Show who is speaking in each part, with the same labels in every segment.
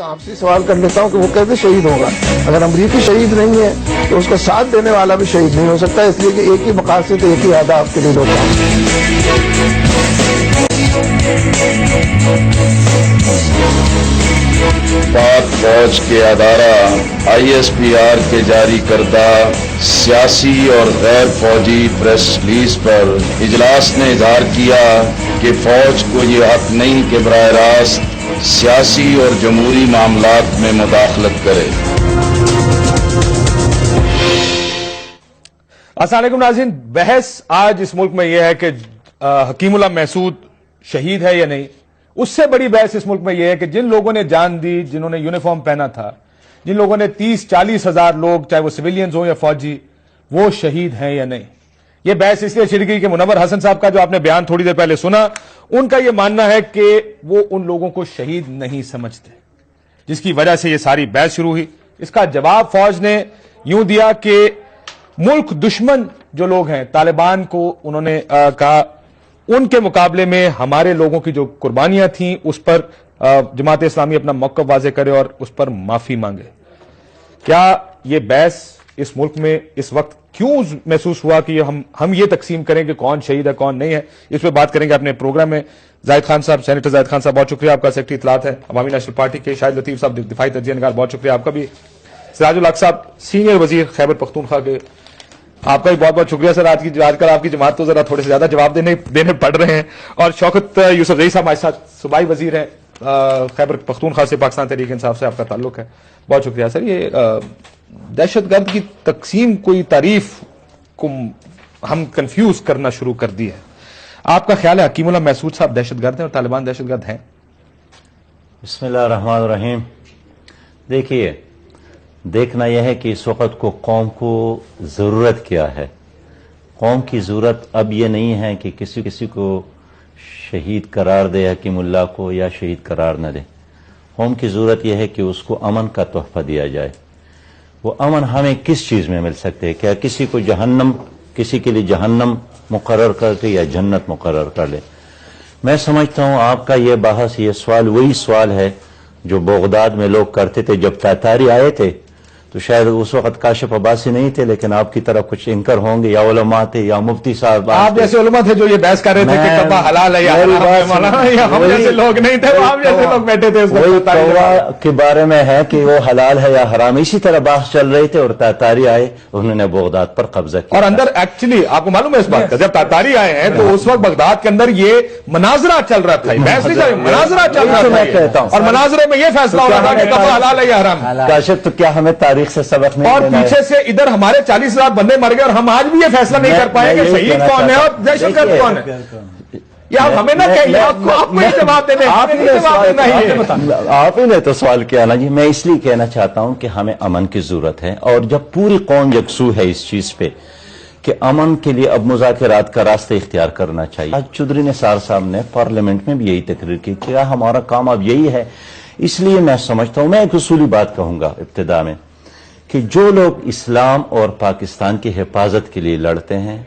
Speaker 1: آپ سے سوال کر لیتا ہوں کہ وہ کیسے شہید ہوگا؟ اگر امریکی شہید نہیں ہے تو اس کا ساتھ دینے والا بھی شہید نہیں ہو سکتا، اس لیے کہ ایک ہی مقاصد ایک ہی اہداف کے لیے لوگ
Speaker 2: پاک فوج کے ادارہ ISPR کے جاری کردہ سیاسی اور غیر فوجی پریس ریلیز پر اجلاس نے اظہار کیا کہ فوج کو یہ حق نہیں کہ براہ راست سیاسی اور جمہوری معاملات میں مداخلت کرے۔
Speaker 3: السلام علیکم ناظرین، بحث آج اس ملک میں یہ ہے کہ حکیم اللہ محسود شہید ہے یا نہیں۔ اس سے بڑی بحث اس ملک میں یہ ہے کہ جن لوگوں نے جان دی، جنہوں نے یونیفارم پہنا تھا، جن لوگوں نے 30-40 ہزار لوگ، چاہے وہ سویلینز ہوں یا فوجی، وہ شہید ہیں یا نہیں۔ یہ بحث اس لیے چھڑ گئی کہ منور حسن صاحب کا جو آپ نے بیان تھوڑی دیر پہلے سنا، ان کا یہ ماننا ہے کہ وہ ان لوگوں کو شہید نہیں سمجھتے، جس کی وجہ سے یہ ساری بحث شروع ہوئی۔ اس کا جواب فوج نے یوں دیا کہ ملک دشمن جو لوگ ہیں، طالبان کو انہوں نے کہا ان کے مقابلے میں ہمارے لوگوں کی جو قربانیاں تھیں اس پر جماعت اسلامی اپنا موقف واضح کرے اور اس پر معافی مانگے۔ کیا یہ بحث اس ملک میں اس وقت کیوں محسوس ہوا کہ ہم یہ تقسیم کریں کہ کون شہید ہے کون نہیں ہے؟ اس پہ بات کریں گے اپنے پروگرام میں۔ زاہد خان صاحب، سینیٹر زاہد خان صاحب، بہت شکریہ آپ کا، سیکرٹری اطلاعات ہے عوامی نیشنل پارٹی کے۔ شاہد لطیف صاحب، دفاعی تجزیہ نگار، بہت شکریہ آپ کا بھی۔ سراج الحق صاحب، سینئر وزیر خیبر پختونخوا کے، آپ کا بھی بہت بہت شکریہ سر۔ آج کل آپ کی جماعت تو ذرا تھوڑے سے زیادہ جواب دینے پڑ رہے ہیں۔ اور شوکت یوسف زئی صاحب ہمارے ساتھ صوبائی وزیر ہیں خیبر پختونخوا سے، پاکستان تحریک انصاف سے آپ کا تعلق ہے، بہت شکریہ سر۔ یہ دہشت گرد کی تقسیم کوئی تعریف کو ہم کنفیوز کرنا شروع کر دی ہے۔ آپ کا خیال ہے حکیم اللہ محسود صاحب دہشت گرد ہیں اور طالبان دہشت گرد ہیں؟
Speaker 4: بسم اللہ الرحمن الرحیم۔ دیکھیے، دیکھنا یہ ہے کہ اس وقت کو قوم کو ضرورت کیا ہے۔ قوم کی ضرورت اب یہ نہیں ہے کہ کسی کو شہید قرار دے حکیم اللہ کو یا شہید قرار نہ دے۔ قوم کی ضرورت یہ ہے کہ اس کو امن کا تحفہ دیا جائے۔ وہ امن ہمیں کس چیز میں مل سکتے ہیں؟ کیا کسی کے لیے جہنم مقرر کر کے یا جنت مقرر کر لے؟ میں سمجھتا ہوں آپ کا یہ بحث، یہ سوال وہی سوال ہے جو بغداد میں لوگ کرتے تھے جب تاتاری آئے تھے، تو شاید اس وقت کاشف عباسی نہیں تھے، لیکن آپ کی طرف کچھ انکر ہوں گے، یا علماء تھے یا مفتی صاحب۔
Speaker 3: آپ جیسے علماء تھے جو یہ بحث کر رہے تھے کہ کعبہ حلال ہے یا حرام ہے مولانا، یا ہم جیسے لوگ نہیں تھے، وہ آپ جیسے لوگ بیٹھے تھے اس
Speaker 4: وہی
Speaker 3: وقت
Speaker 4: کعبہ کے بارے میں ہے کہ وہ حلال ہے یا حرام، اسی طرح بحث چل رہی تھے، اور تاتاری آئے، انہوں نے بغداد پر قبضہ کیا۔
Speaker 3: اور اندر ایکچولی آپ کو معلوم ہے اس بات کا، جب تاتاری آئے ہیں تو اس وقت بغداد کے اندر یہ مناظرہ چل رہا تھا، بحث نہیں چل رہی، مناظرہ چل رہا تھا، اور مناظرے میں یہ فیصلہ ہو رہا تھا کہ کعبہ حلال ہے یا حرام ہے۔
Speaker 4: کاشف، تو کیا ہمیں تاریخ سے سبق نہیں؟
Speaker 3: اور پیچھے سے ادھر ہمارے 40,000 بندے مر گئے اور ہم آج بھی یہ فیصلہ نہیں کر پائے کہ شہید کون ہے اور دہشت گرد کون ہے۔ یا ہمیں نہ کہیے، آپ کو یہ جواب دینے،
Speaker 4: آپ ہی نے تو سوال کیا نا جی۔ میں اس لیے کہنا چاہتا ہوں کہ ہمیں امن کی ضرورت ہے، اور جب پوری قوم یکسو ہے اس چیز پہ کہ امن کے لیے اب مذاکرات کا راستہ اختیار کرنا چاہیے۔ آج چودھری نثار صاحب نے پارلیمنٹ میں بھی یہی تقریر کی کہ ہمارا کام اب یہی ہے۔ اس لیے میں سمجھتا ہوں، میں ایک اصولی بات کہوں گا ابتدا میں، کہ جو لوگ اسلام اور پاکستان کی حفاظت کے لیے لڑتے ہیں،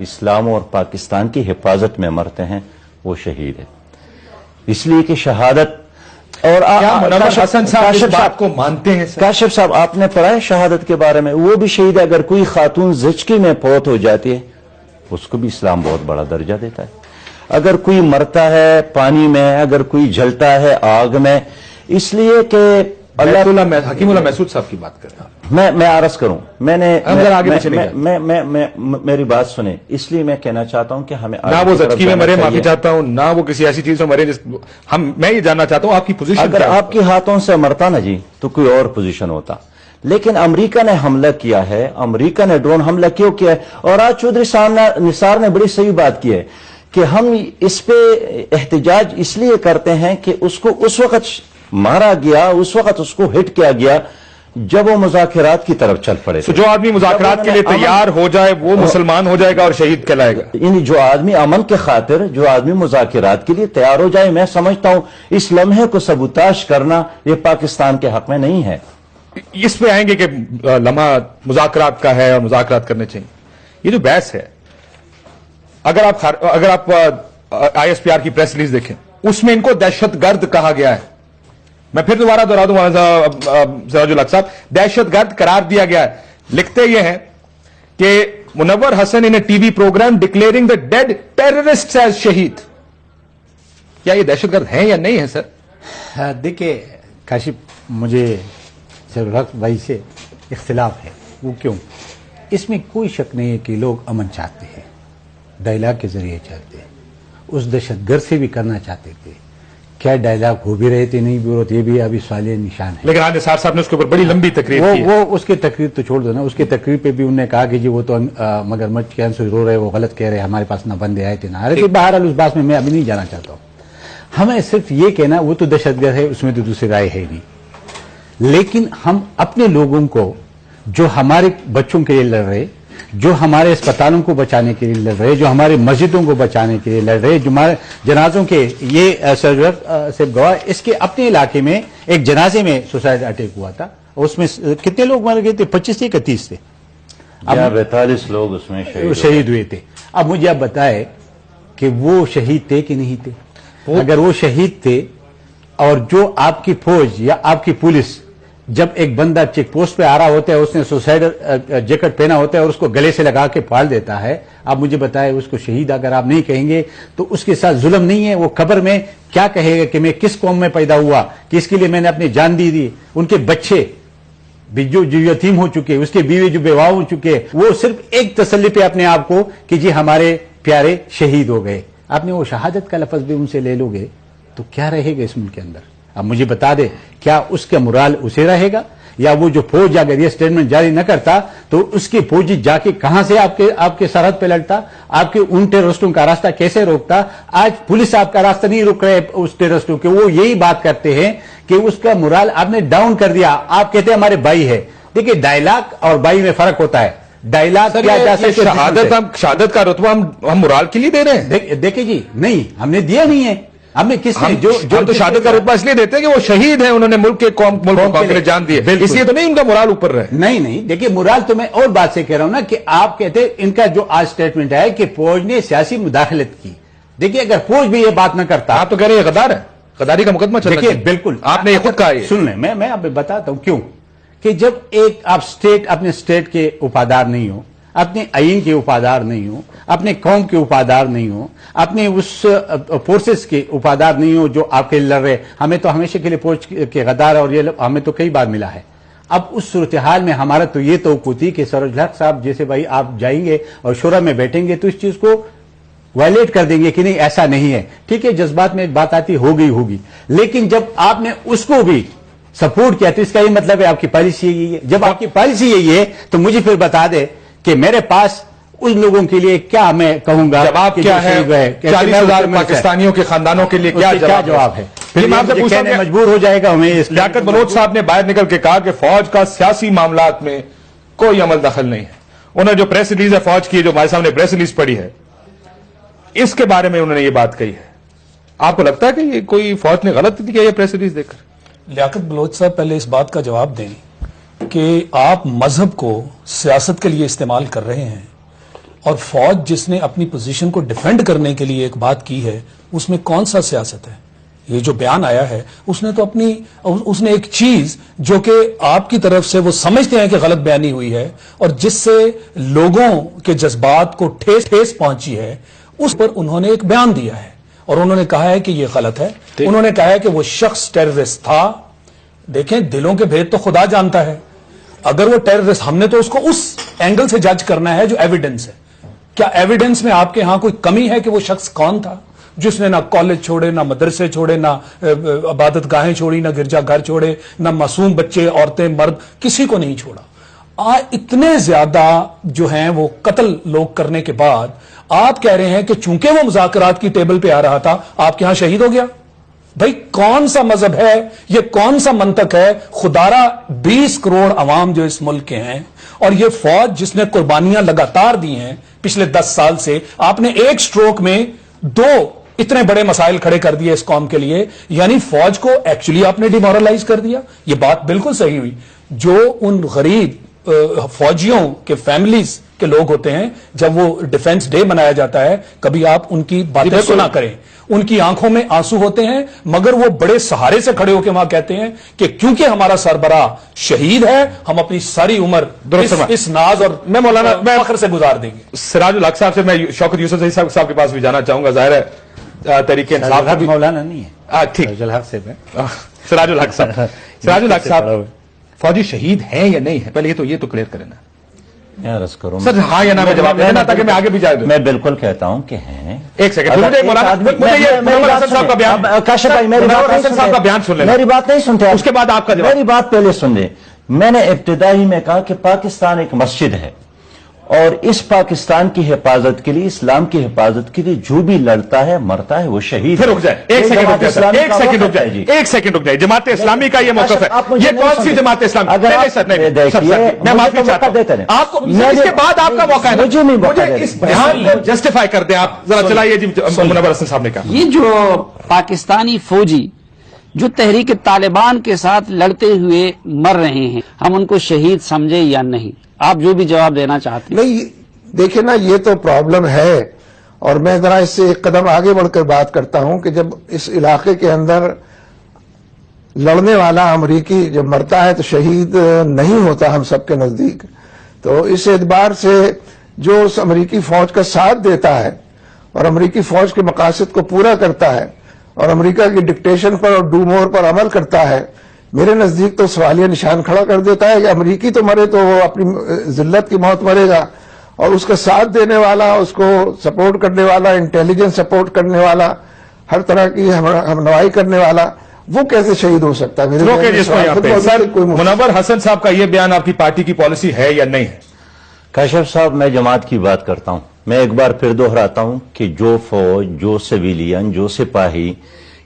Speaker 4: اسلام اور پاکستان کی حفاظت میں مرتے ہیں، وہ شہید ہے۔ اس لیے کہ شہادت، اور
Speaker 3: حسن صاحب اس بات کو مانتے ہیں؟
Speaker 4: کاشف صاحب، آپ نے پڑھا ہے شہادت کے بارے میں؟ وہ بھی شہید ہے۔ اگر کوئی خاتون زچگی میں فوت ہو جاتی ہے، اس کو بھی اسلام بہت بڑا درجہ دیتا ہے۔ اگر کوئی مرتا ہے پانی میں، اگر کوئی جلتا ہے آگ میں، اس لیے کہ
Speaker 3: حکیم اللہ محسود صاحب کی بات کر رہا ہوں
Speaker 4: میں عرض کروں، میری بات سنیں، اس لیے میں کہنا چاہتا ہوں کہ ہمیں
Speaker 3: نہ وہ زچگی میں مرے، معافی چاہتا ہوں، نہ وہ کسی ایسی چیز میں مرے میں یہ جاننا چاہتا ہوں آپ کی پوزیشن۔
Speaker 4: اگر آپ کے ہاتھوں سے مرتا نا جی تو کوئی اور پوزیشن ہوتا، لیکن امریکہ نے حملہ کیا ہے، امریکہ نے ڈرون حملہ کیوں کیا ہے؟ اور آج چودھری نثار نے بڑی صحیح بات کی ہے کہ ہم اس پہ احتجاج اس لیے کرتے ہیں کہ اس کو اس وقت مارا گیا، اس وقت اس کو ہٹ کیا گیا جب وہ مذاکرات کی طرف چل پڑے۔
Speaker 3: جو آدمی مذاکرات کے لیے تیار ہو جائے وہ مسلمان ہو جائے گا اور شہید کہلائے گا۔
Speaker 4: یعنی جو آدمی امن کے خاطر، جو آدمی مذاکرات کے لیے تیار ہو جائے، میں سمجھتا ہوں اس لمحے کو سبوتاش کرنا یہ پاکستان کے حق میں نہیں ہے۔
Speaker 3: اس پہ آئیں گے کہ لمحہ مذاکرات کا ہے اور مذاکرات کرنے چاہیے۔ یہ جو بحث ہے، اگر آپ ISPR کی پریس ریلیز دیکھیں، اس میں ان کو دہشت گرد کہا گیا ہے۔ میں پھر دوبارہ دہرا دوں سراج الحق صاحب، دہشت گرد قرار دیا گیا ہے. لکھتے یہ ہیں کہ Munawar Hasan in a T V programme declaring the dead terrorist as شہید. کیا یہ دہشت گرد ہیں یا نہیں ہے سر؟
Speaker 5: دیکھیے کاشف، مجھے سراج الحق بھائی سے اختلاف ہے. وہ کیوں؟ اس میں کوئی شک نہیں ہے کہ لوگ امن چاہتے ہیں، ڈائلاگ کے ذریعے چاہتے ہیں. اس دہشت گرد سے بھی کرنا چاہتے تھے. کیا ڈائلاگ ہو بھی رہے تھے نہیں بھی رہے، یہ بھی ابھی سوالیہ نشان ہے.
Speaker 3: لیکن آج نثار صاحب نے اس کے اوپر بڑی لمبی تقریر کی ہے.
Speaker 5: وہ اس کی تقریر تو چھوڑ دو نا. اس کی تقریر پہ بھی انہوں نے کہا کہ جی وہ تو مگرمچھ کے سے رو رہے، وہ غلط کہہ رہے، ہمارے پاس نہ بندے آئے تھے نہ آ رہے تھے. بہرحال اس بات میں ابھی نہیں جانا چاہتا ہوں. ہمیں صرف یہ کہنا وہ تو دہشت گرد ہے، اس میں تو دوسری رائے ہے نہیں. لیکن ہم اپنے لوگوں کو جو ہمارے بچوں کے لیے لڑ رہے، جو ہمارے اسپتالوں کو بچانے کے لیے لڑ رہے، جو ہمارے مسجدوں کو بچانے کے لیے لڑ رہے، جو ہمارے جنازوں کے یہ سے گواہ، اس کے اپنے علاقے میں ایک جنازے میں سوسائڈ اٹیک ہوا تھا. اس میں کتنے لوگ مر گئے تھے؟ 25 تھے کہ 30 تھے؟
Speaker 4: 42 لوگ اس میں
Speaker 5: شہید ہوئے تھے. اب مجھے آپ بتائے کہ وہ شہید تھے کہ نہیں تھے؟ اگر وہ شہید تھے اور جو آپ کی فوج یا آپ کی پولیس جب ایک بندہ چیک پوسٹ پہ آ رہا ہوتا ہے، اس نے سوسائڈ جیکٹ پہنا ہوتا ہے اور اس کو گلے سے لگا کے پھاڑ دیتا ہے، آپ مجھے بتائیں اس کو شہید اگر آپ نہیں کہیں گے تو اس کے ساتھ ظلم نہیں ہے؟ وہ قبر میں کیا کہے گا کہ میں کس قوم میں پیدا ہوا، کس کے لیے میں نے اپنی جان دی. ان کے بچے جو یتیم ہو چکے، اس کے بیوی جو بیواہ ہو چکے، وہ صرف ایک تسلی پہ اپنے آپ کو کہ جی ہمارے پیارے شہید ہو گئے. آپ نے وہ شہادت کا لفظ بھی ان سے لے لو گے تو کیا رہے گا اس ملک کے اندر؟ اب مجھے بتا دے، کیا اس کا مرال اسے رہے گا؟ یا وہ جو فوج اگر یہ سٹیٹمنٹ جاری نہ کرتا تو اس کی فوجی جا کے کہاں سے آپ کے سرحد پہ لڑتا؟ آپ کے ان ٹیررسٹوں کا راستہ کیسے روکتا؟ آج پولیس آپ کا راستہ نہیں روک رہے اس ٹیررسٹوں کے. وہ یہی بات کرتے ہیں کہ اس کا مرال آپ نے ڈاؤن کر دیا. آپ کہتے ہیں ہمارے بھائی ہے. دیکھیے ڈائلاگ اور بھائی میں فرق ہوتا ہے. ڈائلاگ کیا جا سکتا،
Speaker 3: شہادت کا رتبہ ہم مرال کے لیے دے رہے ہیں.
Speaker 5: دیکھیں جی، نہیں ہم نے دیا نہیں ہے. ہم نے کس نے جو
Speaker 3: تو شہادت کا رتبہ اس لیے دیتے ہیں کہ وہ شہید ہیں، انہوں نے ملک کے لیے جان دی ہے، اس لیے تو نہیں ان کا مرال اوپر رہے.
Speaker 5: نہیں دیکھیے مرال تو میں اور بات سے کہہ رہا ہوں نا کہ آپ کہتے ہیں ان کا جو آج سٹیٹمنٹ ہے کہ فوج نے سیاسی مداخلت کی. دیکھیے اگر فوج بھی یہ بات نہ کرتا،
Speaker 3: آپ تو کہہ رہے ہیں غدار ہے، غداری کا مقدمہ چل رہا ہے.
Speaker 5: بالکل
Speaker 3: آپ نے یہ خود کہا.
Speaker 5: سن لیں، میں آپ بتاتا ہوں کیوں. کہ جب ایک آپ اپنے اسٹیٹ کے وفادار نہیں ہو، اپنے آئین کے وفادار نہیں ہو، اپنے قوم کے وفادار نہیں ہو، اپنے اس فورسز کے وفادار نہیں ہو جو آپ کے لڑ رہے. ہمیں تو ہمیشہ کے لیے فوج کے غدار اور یہ ہمیں تو کئی بار ملا ہے. اب اس صورتحال میں ہمارا تو یہ توقع تھی کہ سراج الحق صاحب جیسے بھائی آپ جائیں گے اور شورا میں بیٹھیں گے تو اس چیز کو وائلیٹ کر دیں گے کہ نہیں ایسا نہیں ہے. ٹھیک ہے، جذبات میں بات آتی ہوگی، لیکن جب آپ نے اس کو بھی سپورٹ کیا تو اس کا یہ مطلب ہے آپ کی پالیسی یہی ہے. جب آپ کی پالیسی یہی ہے تو مجھے پھر بتا دے کہ میرے پاس ان لوگوں کے لیے کیا میں کہوں گا.
Speaker 3: جواب کیا ہے 40,000 پاکستانیوں کے خاندانوں کے لیے کیا جواب ہے؟ پھر میں آپ سے پوچھتا ہوں،
Speaker 5: مجبور ہو جائے گا ہمیں.
Speaker 3: لیاقت بلوچ صاحب نے باہر نکل کے کہا کہ فوج کا سیاسی معاملات میں کوئی عمل دخل نہیں ہے. انہوں نے جو پریس ریلیز ہے فوج کی، جو ہمارے سامنے پریس ریلیز پڑھی ہے، اس کے بارے میں انہوں نے یہ بات کہی ہے. آپ کو لگتا ہے کہ یہ کوئی فوج نے غلط کیا یہ پریس ریلیز دے کر؟
Speaker 6: لیاقت بلوچ صاحب پہلے اس بات کا جواب دیں کہ آپ مذہب کو سیاست کے لیے استعمال کر رہے ہیں، اور فوج جس نے اپنی پوزیشن کو ڈیفینڈ کرنے کے لیے ایک بات کی ہے، اس میں کون سا سیاست ہے؟ یہ جو بیان آیا ہے اس نے تو اس نے ایک چیز جو کہ آپ کی طرف سے وہ سمجھتے ہیں کہ غلط بیانی ہوئی ہے اور جس سے لوگوں کے جذبات کو ٹھیس پہنچی ہے، اس پر انہوں نے ایک بیان دیا ہے اور انہوں نے کہا ہے کہ یہ غلط ہے. انہوں نے کہا ہے کہ وہ شخص ٹیررسٹ تھا. دیکھیں دلوں کے بھید تو خدا جانتا ہے. اگر وہ ٹیررسٹ، ہم نے تو اس کو اس اینگل سے جج کرنا ہے جو ایویڈنس ہے. کیا ایویڈنس میں آپ کے ہاں کوئی کمی ہے کہ وہ شخص کون تھا جس نے نہ کالج چھوڑے، نہ مدرسے چھوڑے، نہ عبادت گاہیں چھوڑی، نہ گرجا گھر چھوڑے، نہ معصوم بچے، عورتیں، مرد، کسی کو نہیں چھوڑا. اتنے زیادہ جو ہیں وہ قتل لوگ کرنے کے بعد آپ کہہ رہے ہیں کہ چونکہ وہ مذاکرات کی ٹیبل پہ آ رہا تھا آپ کے ہاں شہید ہو گیا. بھائی کون سا مذہب ہے یہ؟ کون سا منطق ہے؟ خدارہ 20 کروڑ عوام جو اس ملک کے ہیں اور یہ فوج جس نے قربانیاں لگاتار دی ہیں پچھلے 10 سال سے، آپ نے ایک سٹروک میں 2 اتنے بڑے مسائل کھڑے کر دیے اس قوم کے لیے. یعنی فوج کو ایکچولی آپ نے ڈیمورلائز کر دیا. یہ بات بالکل صحیح ہوئی. جو ان غریب فوجیوں کے فیملیز کے لوگ ہوتے ہیں، جب وہ ڈیفنس ڈے منایا جاتا ہے کبھی آپ ان کی باتیں سنا کریں، ان کی آنکھوں میں آنسو ہوتے ہیں، مگر وہ بڑے سہارے سے کھڑے ہو کے وہاں کہتے ہیں کہ کیونکہ ہمارا سربراہ شہید ہے ہم اپنی ساری عمر اس ناز اور
Speaker 3: میں مولانا میں
Speaker 6: فخر سے گزار دیں گے۔
Speaker 3: سراج الحق صاحب سے میں شوکت یوسف صاحب کے پاس بھی جانا چاہوں گا، ظاہر ہے تحریک انصاف کا بھی
Speaker 5: مولانا نہیں ہے،
Speaker 3: ٹھیک
Speaker 5: سراج الحق سے میں
Speaker 3: سراج الحق صاحب، سراج الحق صاحب فوجی شہید ہیں یا نہیں ہے، پہلے یہ تو کلیئر کریں نا
Speaker 4: عرض کروں
Speaker 3: سر، ہاں یا نا میں جواب دینا تاکہ میں آگے بھی جا دوں۔
Speaker 4: میں بالکل کہتا ہوں کہ ہیں۔
Speaker 3: ایک سیکنڈ مجھے یہ منور حسن صاحب کا بیان،
Speaker 4: کاشف بھائی
Speaker 3: منور حسن صاحب کا بیان سن لینا،
Speaker 4: میری بات نہیں سنتے،
Speaker 3: اس کے بعد آپ کا جواب۔
Speaker 4: میری بات پہلے سن لیں۔ میں نے ابتدائی میں کہا کہ پاکستان ایک مسجد ہے اور اس پاکستان کی حفاظت کے لیے، اسلام کی حفاظت کے لیے جو بھی لڑتا ہے مرتا ہے وہ شہید
Speaker 3: پھر رک جائے، ایک سیکنڈ رک جائے، ایک سیکنڈ رک جائے، ایک سیکنڈ رک جائے۔ جماعت اسلامی کا یہ موقف ہے، یہ کون سی جماعت اسلامی؟ نہیں سر، نہیں، میں معافی چاہتا ہوں، آپ کو اس کے بعد آپ کا موقع ہے، مجھے اس بیان کو جسٹیفائی کر دیں آپ ذرا، چلائیے جی منور حسن صاحب نے کہا۔
Speaker 7: یہ جو پاکستانی فوجی جو تحریک طالبان کے ساتھ لڑتے ہوئے مر رہے ہیں، ہم ان کو شہید سمجھے یا نہیں؟ آپ جو بھی جواب دینا چاہتے ہیں۔
Speaker 1: نہیں دیکھیں نا، یہ تو پرابلم ہے، اور میں ذرا اس سے ایک قدم آگے بڑھ کر بات کرتا ہوں کہ جب اس علاقے کے اندر لڑنے والا امریکی جب مرتا ہے تو شہید نہیں ہوتا ہم سب کے نزدیک، تو اس اعتبار سے جو اس امریکی فوج کا ساتھ دیتا ہے اور امریکی فوج کے مقاصد کو پورا کرتا ہے اور امریکہ کی ڈکٹیشن پر اور ڈو مور پر عمل کرتا ہے، میرے نزدیک تو سوالیہ نشان کھڑا کر دیتا ہے کہ امریکی تو مرے تو وہ اپنی ذلت کی موت مرے گا، اور اس کا ساتھ دینے والا، اس کو سپورٹ کرنے والا، انٹیلیجنس سپورٹ کرنے والا، ہر طرح کی ہمنوائی کرنے والا، وہ کیسے شہید ہو سکتا ہے؟ میرے
Speaker 3: روکے جس کو یہاں پہ سر،
Speaker 1: کوئی
Speaker 3: منور حسن صاحب کا یہ بیان آپ کی پارٹی کی پالیسی ہے یا نہیں ہے؟
Speaker 4: کاشف صاحب، میں جماعت کی بات کرتا ہوں، میں ایک بار پھر دہراتا ہوں کہ جو فوج، جو سویلین، جو سپاہی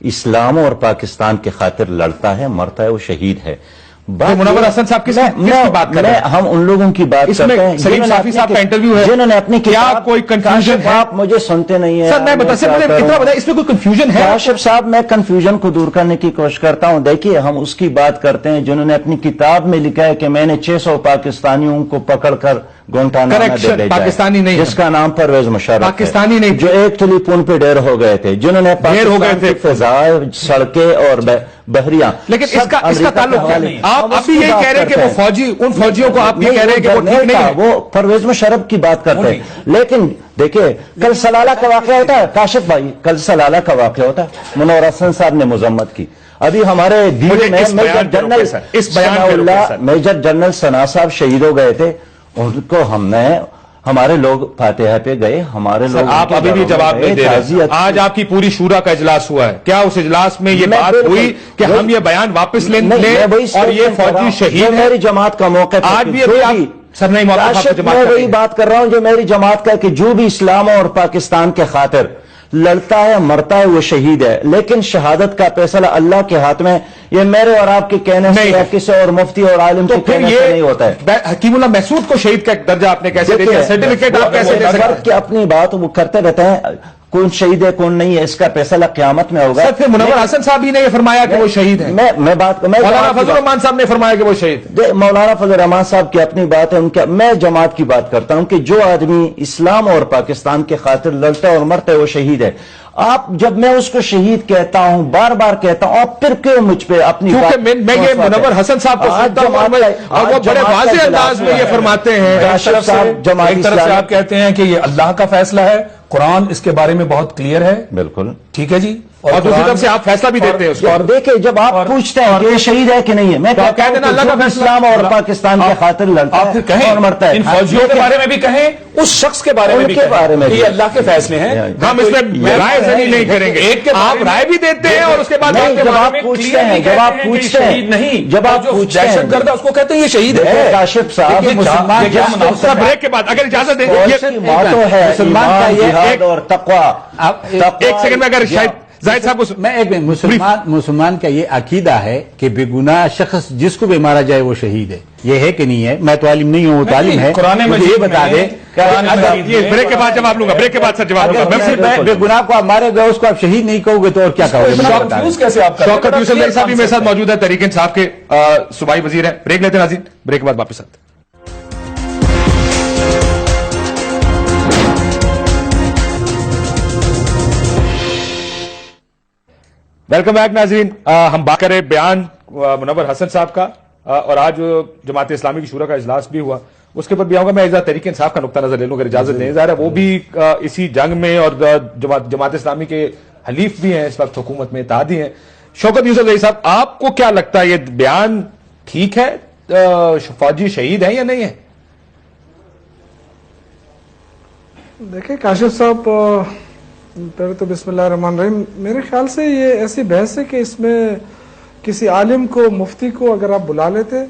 Speaker 4: اسلام اور پاکستان کے خاطر لڑتا ہے مرتا ہے وہ شہید ہے۔
Speaker 3: منور حسن صاحب کس کی بات کر رہے ہیں؟
Speaker 4: ہم ان لوگوں کی بات
Speaker 3: اس میں
Speaker 4: کرتے ہیں
Speaker 3: سلیم صافی صاحب کا انٹرویو ہے،
Speaker 4: جنہوں نے اپنی
Speaker 3: کیا کوئی کنفیوژن ہے؟
Speaker 4: آپ مجھے سنتے نہیں ہیں
Speaker 3: سر میں اتنا بتائیں، اس میں کوئی کنفیوژن ہے؟
Speaker 4: کاشف صاحب، میں کنفیوژن کو دور کرنے کی کوشش کرتا ہوں۔ دیکھیے، ہم اس کی بات کرتے ہیں جنہوں نے اپنی کتاب میں لکھا ہے کہ میں نے 600 پاکستانیوں کو پکڑ کر گوانتانامو میں دے بھیجا،
Speaker 3: پاکستانی نہیں،
Speaker 4: جس کا نام پرویز مشرف ہے،
Speaker 3: پاکستانی نہیں،
Speaker 4: جو ایک ٹلی پون پہ ڈیر ہو گئے تھے، جنہوں نے پاکستان کی فضائیں، سڑکیں اور بحریاں،
Speaker 3: لیکن اس کا تعلق کیا نہیں؟ آپ ابھی یہی کہہ رہے ہیں کہ وہ فوجی، ان فوجیوں کو آپ یہ کہہ رہے ہیں کہ وہ ٹھیک نہیں ہے،
Speaker 4: وہ پرویز مشرف کی بات کرتے ہیں۔ لیکن دیکھیں، کل سلالہ کا واقعہ ہوتا ہے کاشف بھائی، کل سلالہ کا واقعہ ہوتا ہے، منور حسن صاحب نے مذمت کی۔ ابھی ہمارے دین میں میجر جنرل ثنا صاحب شہید ہو گئے تھے، ان کو ہم نے، ہمارے لوگ فاتحہ پہ گئے، ہمارے لوگ،
Speaker 3: آپ ابھی بھی جواب نہیں دے رہے۔ آج آپ کی پوری شورا کا اجلاس ہوا ہے، کیا اس اجلاس میں یہ بات ہوئی کہ ہم یہ بیان واپس لیں اور یہ فوجی شہید ہے؟
Speaker 4: میری جماعت کا موقع
Speaker 3: آج بھی سر نہیں،
Speaker 4: میں وہی بات کر رہا ہوں جو میری جماعت کا، کہ جو بھی اسلام اور پاکستان کے خاطر لڑتا ہے مرتا ہے وہ شہید ہے، لیکن شہادت کا فیصلہ اللہ کے ہاتھ میں، یہ میرے اور آپ کے کہنے سے یا کسی اور مفتی اور عالم کے کہنے سے نہیں ہوتا ہے۔
Speaker 3: حکیم اللہ محسود کو شہید کا درجہ آپ نے کیسے دے دیا؟ سرٹیفکیٹ آپ کیسے دے سکتے ہیں؟
Speaker 4: کہ اپنی بات وہ کرتے رہتے ہیں، کون شہید ہے کون نہیں ہے، اس کا فیصلہ قیامت میں ہوگا۔
Speaker 3: سر پھر منور حسن صاحب ہی نے یہ فرمایا کہ وہ شہید ہے، مولانا فضل الرحمان صاحب نے فرمایا کہ وہ شہید ہے۔
Speaker 4: مولانا فضل الرحمان صاحب کی اپنی بات ہے، ان کا، میں جماعت کی بات کرتا ہوں کہ جو آدمی اسلام اور پاکستان کے خاطر لڑتا ہے اور مرتا ہے وہ شہید ہے۔ آپ، جب میں اس کو شہید کہتا ہوں، بار بار کہتا ہوں، آپ پھر کیوں مجھ پہ اپنی بات؟
Speaker 3: کیونکہ میں یہ منور حسن صاحب کو سنتا ہوں اور وہ بڑے واضح انداز میں یہ فرماتے ہیں۔
Speaker 6: ایک طرف سے آپ کہتے ہیں کہ یہ اللہ کا فیصلہ ہے، قرآن اس کے بارے میں بہت کلیئر ہے،
Speaker 4: بالکل
Speaker 6: ٹھیک ہے جی،
Speaker 3: اور دوسری طرف سے آپ فیصلہ بھی دیتے ہیں اس کو۔
Speaker 4: اور دیکھیں، جب آپ پوچھتے ہیں کہ یہ شہید ہے کہ نہیں ہے، میں کہتا ہوں کہ اللہ کا اسلام اور پاکستان کے خاطر لڑتا
Speaker 6: آپ پھر کہیں
Speaker 4: اور مرتا ہے،
Speaker 6: ان فوجیوں کے بارے میں بھی کہیں، اس شخص کے بارے میں بھی کہیں کہ یہ اللہ کے فیصلے ہیں،
Speaker 3: ہم اس میں رائے زنی نہیں کریں گے۔ آپ رائے بھی دیتے ہیں اور اس کے بعد
Speaker 4: جب آپ پوچھتے ہیں، جب آپ پوچھتے ہیں،
Speaker 6: نہیں،
Speaker 4: جب آپ پوچھتے ہیں،
Speaker 6: دہشت گرد اس کو کہتے ہیں یہ شہید ہے۔
Speaker 4: کاشف صاحب،
Speaker 3: بریک کے بعد اگر اجازت دیں،
Speaker 4: باتوں ہے مسلمان کا جہاد اور تقوی۔
Speaker 3: ایک سیکنڈ میں اگر شاید زاہد صاحب کو
Speaker 5: میں ایک مسلمان کا یہ عقیدہ ہے کہ بے گناہ شخص جس کو بھی مارا جائے وہ شہید ہے، یہ ہے کہ نہیں ہے؟ میں تو عالم نہیں ہوں، وہ تعلیم ہے، مجھے یہ بتا دے،
Speaker 3: بریک کے بعد جواب لوں گا، بریک کے بعد سر جواب لوں گا۔
Speaker 5: بے گناہ کو آپ مارے گئے، اس کو آپ شہید نہیں کہو گے تو اور کیا کہو گے؟
Speaker 3: شوکت یوسف صاحب بھی میرے ساتھ موجود ہے، تحریک انصاف کے صوبائی وزیر ہیں۔ بریک لیتے ہیں ناظرین، بریک کے بعد واپس آتے ہیں۔ ویلکم بیک ناظرین. ہم بات کریں بیان منور حسن صاحب کا اور آج جماعت اسلامی کی شورا کا اجلاس بھی ہوا, اس کے اوپر بھی آؤں گا. میں ایک تحریک انصاف کا نقطہ نظر لے لوں اگر اجازت دیں. ظاہر ہے وہ بھی اسی جنگ میں اور جماعت اسلامی کے حلیف بھی ہیں, اس وقت حکومت میں اتحادی ہیں. شوکت یوسف زئی صاحب, آپ کو کیا لگتا ہے یہ بیان ٹھیک ہے, فوجی شہید ہیں یا نہیں ہے؟
Speaker 8: دیکھیں کاشف صاحب, پہلے تو بسم اللہ الرحمن الرحیم. میرے خیال سے یہ ایسی بحث ہے کہ اس میں کسی عالم کو, مفتی کو اگر آپ بلا لیتے,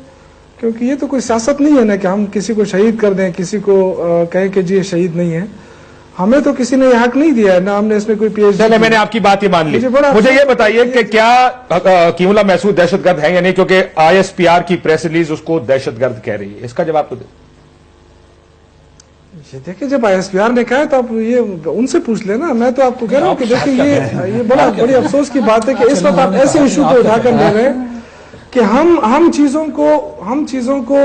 Speaker 8: کیونکہ یہ تو کوئی سیاست نہیں ہے نا کہ ہم کسی کو شہید کر دیں, کسی کو کہیں کہ جی یہ شہید نہیں ہے. ہمیں تو کسی نے یہ حق نہیں دیا ہے, نہ ہم نے اس میں کوئی PhD.
Speaker 3: چلے میں نے آپ کی بات یہ مان لی. مجھے یہ بتائیے کہ کیا حکیم اللہ محسود دہشت گرد ہے یا نہیں, کیونکہ ISPR کی پریس ریلیز اس کو دہشت گرد کہہ رہی ہے. اس کا جواب تو دیں.
Speaker 8: یہ دیکھیں جب ISPR نے کہا ہے تو آپ یہ ان سے پوچھ لینا. میں تو آپ کو کہہ رہا ہوں کہ دیکھیں یہ بڑی افسوس کی بات ہے کہ اس وقت آپ ایسے ایشو کو اٹھا کر لے رہے ہیں کہ ہم چیزوں کو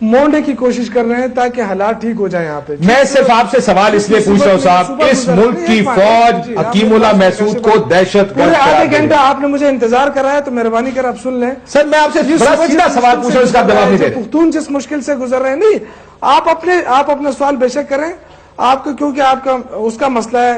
Speaker 8: مونڈنے کی کوشش کر رہے ہیں تاکہ حالات ٹھیک ہو جائیں. یہاں پہ
Speaker 3: میں صرف آپ سے سوال اس لیے پوچھ رہا ہوں صاحب, اس ملک کی فوج حکیم اللہ محسود کو دہشت گرد
Speaker 8: آدھے گھنٹہ آپ نے مجھے انتظار کرایا تو مہربانی کر آپ سن لیں.
Speaker 3: سر میں آپ سے سیدھا سوال پوچھ رہا ہوں, اس کا جواب نہیں دے رہے.
Speaker 8: پختون جس مشکل سے گزر رہے ہیں, نہیں آپ اپنا سوال بے شک کریں, آپ کو کیونکہ آپ کا اس کا مسئلہ ہے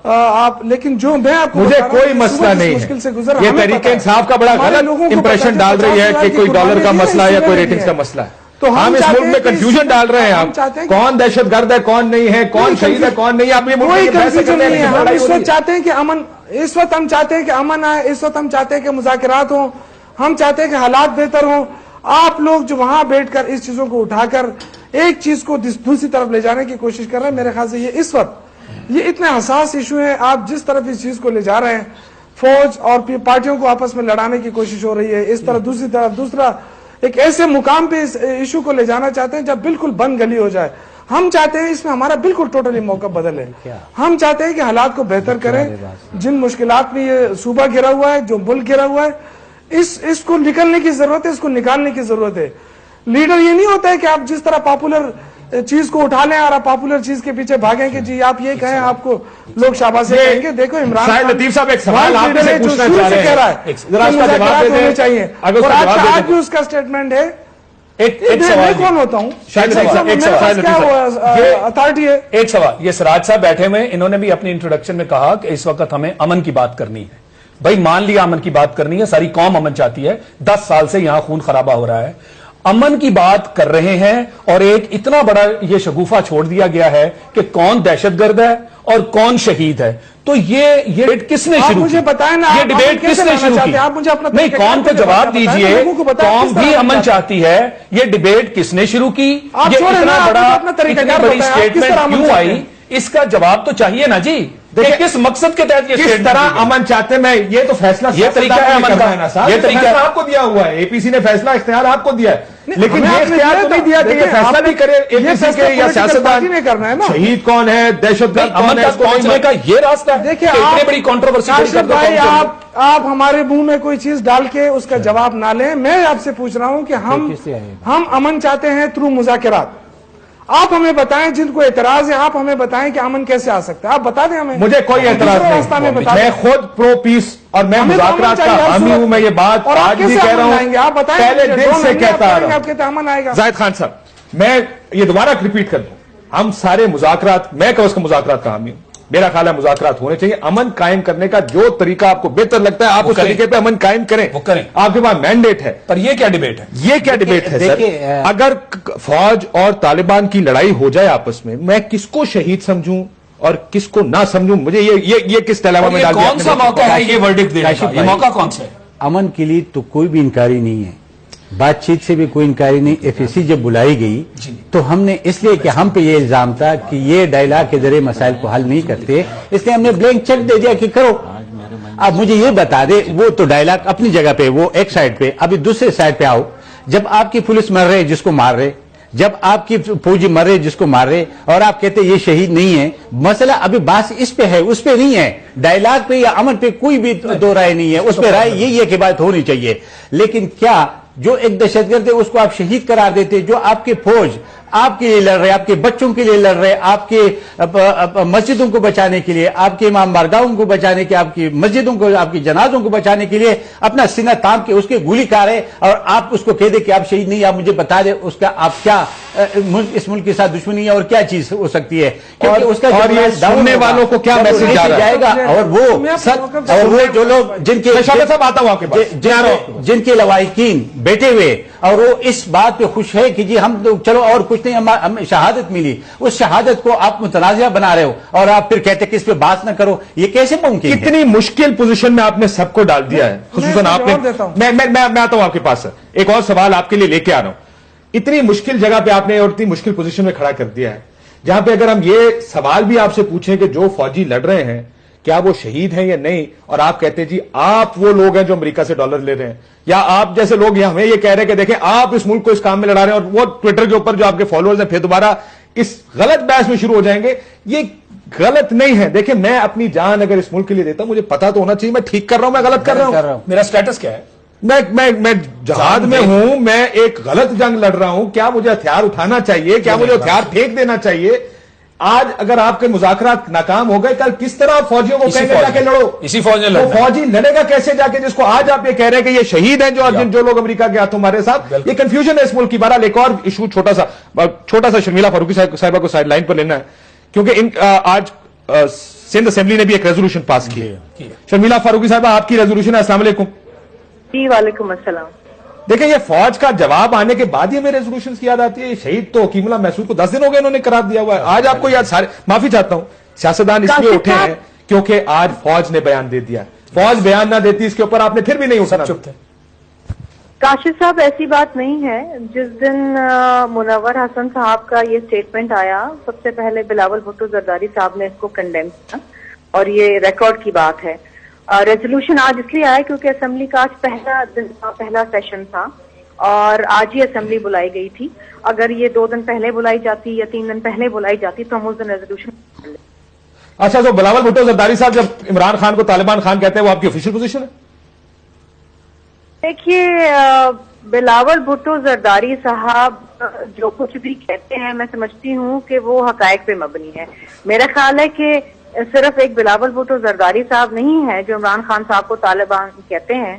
Speaker 8: آپ, لیکن جو میں آپ کو
Speaker 3: مجھے کوئی مسئلہ نہیں ہے. یہ تحریک انصاف کا بڑا غلط امپریشن ڈال رہی ہے کہ کوئی ڈالر کا مسئلہ ہے یا کوئی ریٹنگز کا مسئلہ ہے.
Speaker 8: تو
Speaker 3: ہم اس ملک میں کنفیوژن ڈال رہے ہیں. آپ کون دہشت گرد ہے, کون نہیں ہے, کون شہید ہے, کون نہیں ہے, آپ یہ
Speaker 8: کوئی کنفیوژن نہیں ہے. ہم اس وقت چاہتے ہیں کہ امن, اس وقت ہم چاہتے ہیں کہ امن آئے, اس وقت ہم چاہتے ہیں کہ مذاکرات ہوں, ہم چاہتے ہیں کہ حالات بہتر ہوں. آپ لوگ جو وہاں بیٹھ کر اس چیزوں کو اٹھا کر ایک چیز کو دوسری طرف لے جانے کی کوشش کر رہے ہیں, میرے خیال سے یہ اس وقت یہ اتنے حساس ایشو ہے. آپ جس طرف اس چیز کو لے جا رہے ہیں, فوج اور پارٹیوں کو آپس میں لڑانے کی کوشش ہو رہی ہے, اس طرح دوسری طرف دوسرا ایک ایسے مقام پہ اس ایشو کو لے جانا چاہتے ہیں جب بالکل بند گلی ہو جائے. ہم چاہتے ہیں اس میں ہمارا بالکل ٹوٹلی موقع بدل ہے. ہم چاہتے ہیں کہ حالات کو بہتر کریں. جن مشکلات میں یہ صوبہ گھرا ہوا ہے, جو ملک گھرا ہوا ہے, اس کو نکلنے کی ضرورت ہے, اس کو نکالنے کی ضرورت ہے. لیڈر یہ نہیں ہوتا ہے کہ آپ جس طرح پاپولر چیز کو اٹھا لیں اور آپ پاپولر چیز کے پیچھے بھاگیں کہ جی آپ یہ کہیں, آپ کو لوگ شاباشی کہیں گے. دیکھو عمران
Speaker 3: شاہد لطیف صاحب ایک سوال آپ سے پوچھنا چاہ رہے ہیں, ذرا اس کا جواب دے دیں.
Speaker 8: چاہیے
Speaker 3: اگر اس کا جواب دے
Speaker 8: آج
Speaker 3: دیں.
Speaker 8: بھی اس کا اسٹیٹمنٹ ہے.
Speaker 6: میں
Speaker 8: کون ہوتا ہوں, اتھارٹی ہے.
Speaker 6: ایک سوال, یہ سراج صاحب بیٹھے ہوئے, انہوں نے بھی اپنی انٹروڈکشن میں کہا کہ اس وقت ہمیں امن کی بات کرنی ہے. بھائی مان لیا امن کی بات کرنی ہے, ساری قوم امن چاہتی ہے, 10 سال سے یہاں خون خرابہ ہو رہا ہے, امن کی بات کر رہے ہیں, اور ایک اتنا بڑا یہ شگوفہ چھوڑ دیا گیا ہے کہ کون دہشت گرد ہے اور کون شہید ہے. تو یہ ڈیبیٹ کس نے شروع
Speaker 8: مجھے بتائیں نا,
Speaker 6: یہ ڈیبیٹ کس نے شروع کی؟
Speaker 8: آپ مجھے اپنا
Speaker 6: نہیں, قوم کو جواب دیجئے, قوم بھی امن چاہتی ہے, یہ ڈیبیٹ کس نے شروع کی, یہ اتنا بڑی اسٹیٹمنٹ کیوں آئی, اس کا جواب تو چاہیے نا جی. کس مقصد کے تحت یہ
Speaker 3: کس طرح امن چاہتے ہیں, میں یہ تو فیصلہ
Speaker 6: یہ طریقہ ہے امن کا,
Speaker 3: یہ طریقہ آپ کو دیا ہوا ہے, APC نے فیصلہ اختیار آپ کو دیا ہے, لیکن یہ اختیار تو نہیں دیا کہ یہ فیصلہ نہیں کرے APC کے یا سیاستدان شہید کون ہے, دہشت گرد
Speaker 6: امن تک پہنچنے کا یہ راستہ ہے.
Speaker 8: دیکھیں
Speaker 6: اتنی بڑی کنٹروورسی
Speaker 8: بھائی, آپ ہمارے منہ میں کوئی چیز ڈال کے اس کا جواب نہ لیں. میں آپ سے پوچھ رہا ہوں کہ ہم امن چاہتے ہیں تھرو مذاکرات. آپ ہمیں بتائیں, جن کو اعتراض ہے آپ ہمیں بتائیں کہ امن کیسے آ سکتا ہے, آپ بتا دیں ہمیں.
Speaker 3: مجھے کوئی اعتراض نہیں, میں خود پرو پیس اور میں مذاکرات کا حامی ہوں. میں یہ بات آج بھی کہہ رہا ہوں, پہلے دن سے کہتا آ رہا ہوں. زاہد خان صاحب, میں یہ دوبارہ ریپیٹ کر دوں, ہم سارے مذاکرات, میں کہ اس کا مذاکرات کا حامی ہوں. میرا خیال ہے مذاکرات ہونے چاہیے. امن قائم کرنے کا جو طریقہ آپ کو بہتر لگتا ہے آپ اس طریقے پہ امن قائم کریں, آپ کے پاس مینڈیٹ ہے.
Speaker 6: پر یہ کیا ڈیبیٹ ہے,
Speaker 3: یہ کیا ڈیبیٹ ہے سر؟ اگر فوج اور طالبان کی لڑائی ہو جائے آپس میں کس کو شہید سمجھوں اور کس کو نہ سمجھوں, مجھے یہ کس ڈائلاما میں ڈال دیا.
Speaker 6: کون سا موقع ہے یہ ورڈکٹ دینے کا, یہ موقع کون سا ہے؟
Speaker 5: امن کے لیے تو کوئی بھی انکاری نہیں ہے, بات چیت سے بھی کوئی انکاری نہیں. FAC جب بلائی گئی تو ہم نے اس لیے کہ ہم پہ یہ الزام تھا کہ یہ ڈائلاگ کے ذریعے مسائل کو حل نہیں کرتے, اس لیے ہم نے بلینک چیک دے دیا کہ کرو. اب مجھے یہ بتا دے, وہ تو ڈائلاگ اپنی جگہ پہ, وہ ایک سائڈ پہ, ابھی دوسرے سائڈ پہ آؤ. جب آپ کی پولیس مر رہے جس کو مار رہے, جب آپ کی فوجی مر رہے جس کو مار رہے, اور آپ کہتے یہ شہید نہیں ہے, مسئلہ ابھی بات اس پہ ہے, اس پہ نہیں ہے. ڈائلاگ پہ یا امن پہ کوئی بھی دو رائے نہیں ہے, اس پہ رائے یہی ہے کہ بات ہونی چاہیے. لیکن کیا جو ایک دہشت گرد ہے اس کو آپ شہید قرار دیتے, جو آپ کے فوج آپ کے لیے لڑ رہے, آپ کے بچوں کے لیے لڑ رہے, آپ کے مسجدوں کو بچانے کے لیے, آپ کے امام بارگاہوں کو بچانے کے, آپ کی مسجدوں کو, آپ کی جنازوں کو بچانے کے لیے اپنا سینہ تام کے اس کے گولی کھا رہے, اور آپ اس کو کہہ دیں کہ آپ شہید نہیں, آپ مجھے بتا دیں اس کا آپ کیا اس ملک کے ساتھ دشمنی ہے اور کیا چیز ہو سکتی ہے, کیونکہ اس کا
Speaker 3: اور یہ سننے والوں کو کیا میسج جا رہا ہے
Speaker 5: جائے گا. اور وہ جو لوگ جن کے
Speaker 3: صاحب آتا ہوں آپ کے پاس,
Speaker 5: جن کے لواحقین بیٹھے ہوئے اور وہ اس بات پہ خوش ہے کہ جی ہم چلو اور کچھ نہیں, ہمیں شہادت ملی, اس شہادت کو آپ متنازعہ بنا رہے ہو اور آپ پھر کہتے کہ اس پہ بات نہ کرو, یہ کیسے ممکن ہے؟
Speaker 3: کتنی مشکل پوزیشن میں آپ نے سب کو ڈال دیا ہے, خصوصاً آپ نے. میں آتا ہوں آپ کے پاس, ایک اور سوال آپ کے لیے لے کے آ رہا ہوں. اتنی مشکل جگہ پہ آپ نے اور اتنی مشکل پوزیشن میں کھڑا کر دیا ہے, جہاں پہ اگر ہم یہ سوال بھی آپ سے پوچھیں کہ جو فوجی لڑ رہے ہیں کیا وہ شہید ہیں یا نہیں, اور آپ کہتے ہیں جی آپ وہ لوگ ہیں جو امریکہ سے ڈالر لے رہے ہیں, یا آپ جیسے لوگ ہمیں یہ کہہ رہے ہیں کہ دیکھیں آپ اس ملک کو اس کام میں لڑا رہے ہیں, اور وہ ٹویٹر کے اوپر جو آپ کے فالوورز ہیں پھر دوبارہ اس غلط بحث میں شروع ہو جائیں گے. یہ غلط نہیں ہے. دیکھیں میں اپنی جان اگر اس ملک کے لیے دیتا ہوں, مجھے پتا تو ہونا چاہیے میں ٹھیک کر رہا ہوں, میں غلط کر رہا ہوں,
Speaker 6: میرا سٹیٹس کیا ہے,
Speaker 3: میں جہاد میں ہوں, میں ایک غلط جنگ لڑ رہا ہوں, کیا مجھے ہتھیار اٹھانا چاہیے, کیا مجھے ہتھیار پھینک دینا چاہیے؟ آج اگر آپ کے مذاکرات ناکام ہو گئے, کل کس طرح فوجیوں کو کہیں گے جا کے لڑو؟
Speaker 6: اسی فوج نے
Speaker 3: وہ فوجی لڑے گا کیسے جا کے جس کو آج آپ یہ کہہ رہے ہیں کہ یہ شہید ہیں جو لوگ امریکہ کے ہاتھوں ہمارے ساتھ؟ یہ کنفیوژن ہے اس ملک کی. بہرحال ایک اور ایشو چھوٹا سا شرمیلا فاروقی صاحبہ کو سائڈ لائن پر لینا ہے, کیونکہ آج سندھ اسمبلی نے بھی ایک ریزولوشن پاس کی ہے. شرمیلا فاروقی صاحبہ آپ کی ریزولوشن ہے. السلام علیکم.
Speaker 9: جی وعلیکم السلام.
Speaker 3: دیکھیں یہ فوج کا جواب آنے کے بعد ہی ہمیں ریزولوشن کی یاد آتی ہے. یہ شہید تو حکیم اللہ محسود کو 10 دن ہو گئے انہوں نے قرار دیا ہوا ہے. آج آپ کو یاد سارے, معافی چاہتا ہوں, سیاستدان اس لیے اٹھے ہیں کیونکہ آج فوج نے بیان دے دیا. فوج بیان نہ دیتی اس کے اوپر آپ نے پھر بھی نہیں اٹھنا.
Speaker 6: چپ تھے.
Speaker 9: کاشف صاحب ایسی بات نہیں ہے. جس دن منور حسن صاحب کا یہ سٹیٹمنٹ آیا, سب سے پہلے بلاول بھٹو زرداری صاحب نے اس کو کنڈیم کیا, اور یہ ریکارڈ کی بات ہے. ریزولوشن آج اس لیے آیا کیونکہ اسمبلی کا آج پہلا سیشن تھا اور آج ہی اسمبلی بلائی گئی تھی. اگر یہ 2 دن پہلے بلائی جاتی یا 3 دن پہلے بلائی جاتی تو ہم اس دن ریزولوشن.
Speaker 3: اچھا, تو بلاول بھٹو زرداری صاحب جب عمران خان کو طالبان خان کہتے ہیں وہ آپ کی آفیشیل پوزیشن ہے؟
Speaker 9: دیکھیے بلاول بھٹو زرداری صاحب جو کچھ بھی کہتے ہیں میں سمجھتی ہوں کہ وہ حقائق پہ مبنی ہے. میرا خیال ہے کہ صرف ایک بلاول بھٹو زرداری صاحب نہیں ہے جو عمران خان صاحب کو طالبان کہتے ہیں,